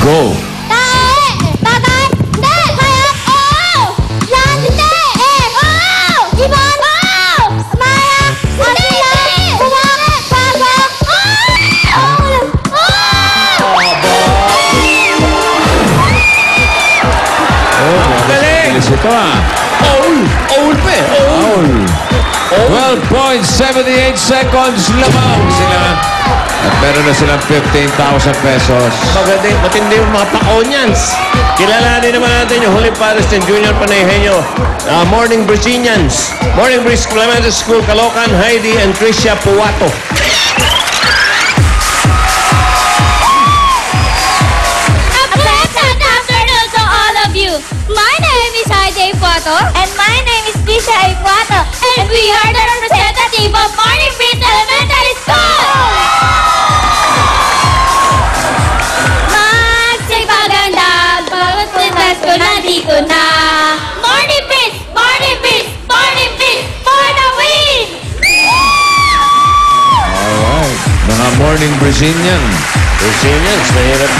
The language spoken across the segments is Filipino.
Go! Tae! Tatay! Hindi! Hayop! Oo! Yan! Hindi! Oo! Ibon! Oo! Maya! Hindi! Bumangit! Pasok! Oo! Oh, galing! bilis ito Owl! Owl pa eh! Owl! 12.78 seconds lamang sila. At meron na silang 15,000 pesos. Magaling, matindi yung mga pa-onions. Kilalanin naman natin yung Holy Fathers and Junior Panayhenyo. Morning Virginians. Morning Breeze Clemente School, Caloocan, Heidi and Tricia Puwato. A pleasant afternoon to all of you. My name is Heidi Puato. And my name is Tricia Puato. And we are the representative of Morning Breeze Elementary School. Magsipaganda, bawat puntas ko nandito na. Morning Breeze! Morning Breeze! Morning Breeze! For the win! Alright. Mga morning Brazilian. Virginians, mahirap.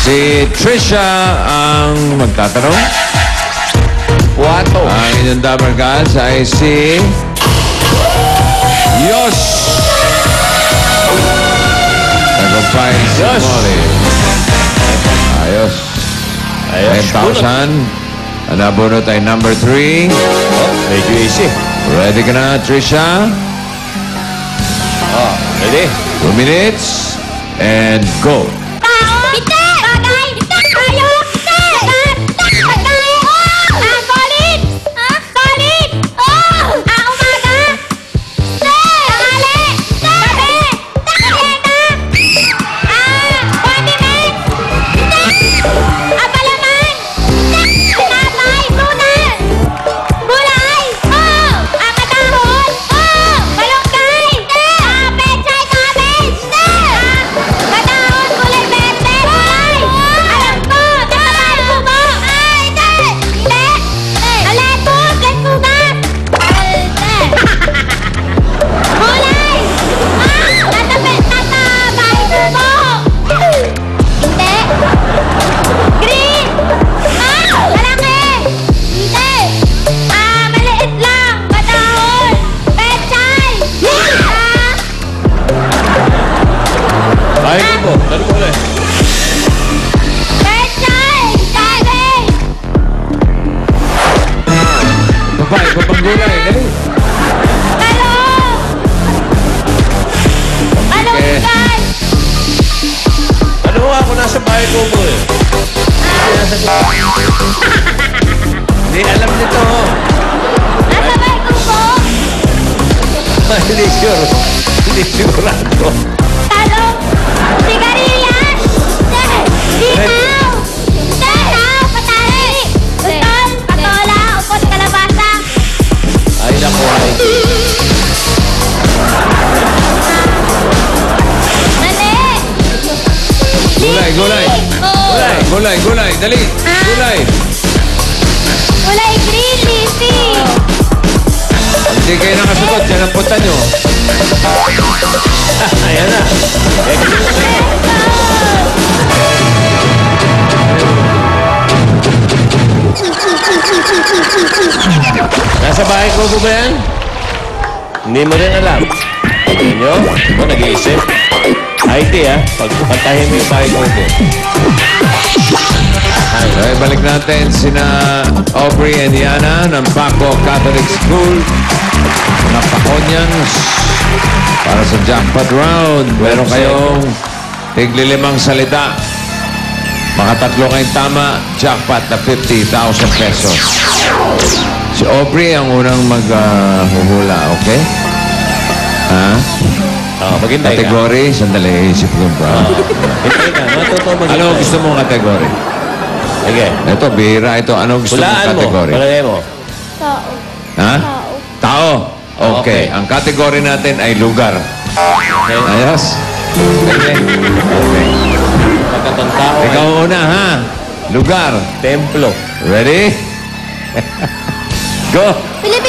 Si Trisha ang magtatanong. Puwato. Ang inyong damer guys ay si Yos. Tagumpay si Yos. Molly. Ayos. Ayos. 10,000. Ang nabunot ay number 3. Oh, medyo easy. Ready ka na, Trisha? Oh, ready? 2 minutes. And go. Tao! Hindi! Bagay! Hindi! Tayo! Hindi! Bagay! Solid! Solid! Umaga! Hindi! Tanghali! Gabi! Merienda! Condiments! Hindi! Palaman! Hindi! Tinapay! Prutas! Gulay! Katahon! Malunggay! Hindi! Pechay! Cabbage! Hindi! Katahon! Gulay verde! Gulay! Alam ko! Tinapay! Pugo! Hindi! Hindi! Lettuce! Letsugas! Hindi! Gulay! Tatabay! Pugo! Hindi! Green! Malaki! Hindi! Maliit lang! Katahon! Pechay! Ay, ko. Dali ko ulit. Pechay! Cabbage! Babae, babang gulay. Dali. Talong! Malunggay! Ano mo ako nasa bahay ko po eh. Hindi alam nito. Nasa bay ko po! Hindi sure. Hindi sigurado. Talong! Sigarilyas! Sitaw! Sitaw! Patay! Utol! Patola! Upot kalabasa! Ay, naku. Ay. Mali! Gulay, gulay. Gulay! Gulay, gulay. Dali. Gulay. Gulay green leafy! Hindi kayo nakasagot. Yan ang punta nyo. Ayan na. Nasa bahay ko ba yan? Hindi mo rin alam. Tignan nyo? Ako nag-iisip. IT pagpatahin mo yung bahay ko po. Okay, balik natin sina Aubrey and Yana ng Paco Catholic School. Mga pa-onions para sa jackpot round. Meron kayong tigli-5 salita. Makatatlo kayong tama, jackpot na 50,000 pesos. Si Aubrey ang unang maghuhula, okay? Ha? Maghintay ka. Category? Sandali, isip ko ba? Hintay ka. Matuto maghintay. Ano gusto mong category? Sige. Ito, bihira ito. Ano gusto mong Hulaan mo. category? Palagay mo. Tao. Ha? Tao. Okay. Okay. Ang category natin ay lugar. Okay. Ayos? Okay. Okay. Pagkatang tao Ikaw ay una, ha? Lugar. templo. Ready? Go. Pilipinas!